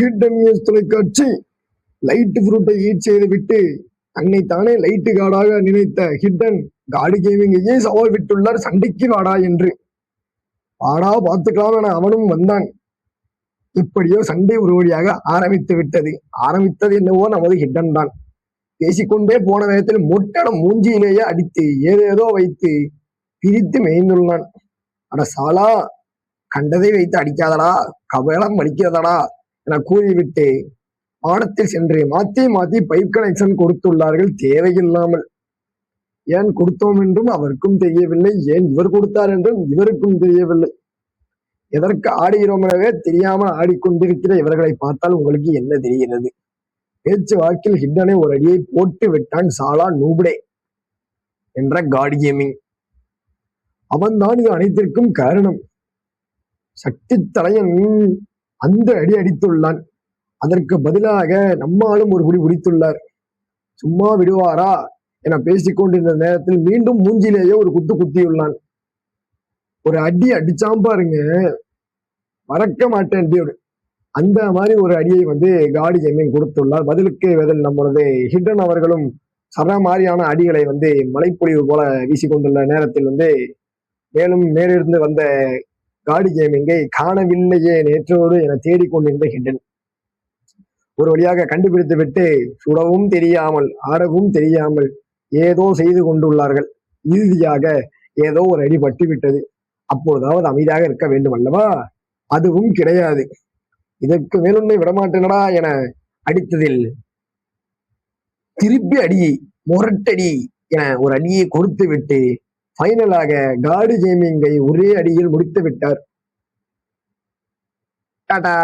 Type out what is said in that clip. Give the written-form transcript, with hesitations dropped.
Hidden news தொலைக்காட்சி light ஃப்ரூட்டை eat செய்து விட்டு தன்னை தானே லைட்டு காடாக நினைத்த ஹிடன் காடு கேமிங்கையே சவால் விட்டுள்ளார், சண்டைக்கு வாடா என்று. வாடா பார்த்துக்கலாம் என அவனும் வந்தான். இப்படியோ சண்டை ஒரு வழியாக ஆரம்பித்து விட்டது. ஆரம்பித்தது என்னவோ நமது ஹிடன் தான். பேசிக்கொண்டே போன நேரத்தில் முட்டடம் மூஞ்சியிலேயே அடித்து ஏதேதோ வைத்து பிரித்து மேய்ந்துள்ளான். அட சாலா, கண்டதை வைத்து அடிக்காதடா, கவலம் அடிக்கிறதடா என கூறிவிட்டு பாடத்தில் சென்று மாத்தி மாத்தி பைப் கனெக்ஷன் கொடுத்துள்ளார்கள் தேவையில்லாமல். ஏன் கொடுத்தோம் என்றும் அவருக்கும் தெரியவில்லை, ஏன் இவர் கொடுத்தார் என்றும் இவருக்கும் தெரியவில்லை. எதற்கு ஆடுகிறோம் எனவே தெரியாமல் ஆடிக்கொண்டிருக்கிற இவர்களை பார்த்தால் உங்களுக்கு என்ன தெரிகிறது? பேச்சு வாக்கில் ஹிட்டனை ஒரு அடியை போட்டு விட்டான் சாலா நூபுடே என்ற காட் கேமிங். அவன்தான் இது அனைத்திற்கும் காரணம். சக்தி தலையன் அந்த அடி அடித்துள்ளான். அதற்கு பதிலாக நம்மாலும் ஒரு குடி குடித்துள்ளார். சும்மா விடுவாரா என பேசிக்கொண்டிருந்த நேரத்தில் மீண்டும் மூஞ்சிலேயே ஒரு குத்து குத்தியுள்ளான். ஒரு அடி அடிச்சாம் பாருங்க, மறக்க மாட்டேன். அந்த மாதிரி ஒரு அடியை காடி கேமிங் கொடுத்துள்ளார். பதிலுக்கு பதில் நம்மளது ஹிடன் அவர்களும் சர மாதிரியான அடிகளை மழைப்பொழிவு போல வீசிக்கொண்டுள்ள நேரத்தில் மேலும் மேலிருந்து வந்த காடி கேமிங்கை காணவில்லையே நேற்றோடு என தேடிக்கொண்டிருந்த ஹிடன் ஒரு வழியாக கண்டுபிடித்து விட்டு சுடவும் தெரியாமல் ஆடவும் தெரியாமல் ஏதோ செய்து கொண்டுள்ளார்கள். இறுதியாக ஏதோ ஒரு அடி பட்டுவிட்டது. அப்பொழுதாவது அமைதியாக இருக்க வேண்டும் அல்லவா? அதுவும் கிடையாது. இதற்கு மேலுன்னை விடமாட்டேனடா என அடித்ததில் திருப்பி அடி, முரட்டடி என ஒரு அடியை கொடுத்து விட்டு ஃபைனலாக காடு கேமிங்கை ஒரே அடியில் முடித்து விட்டார். டாடா.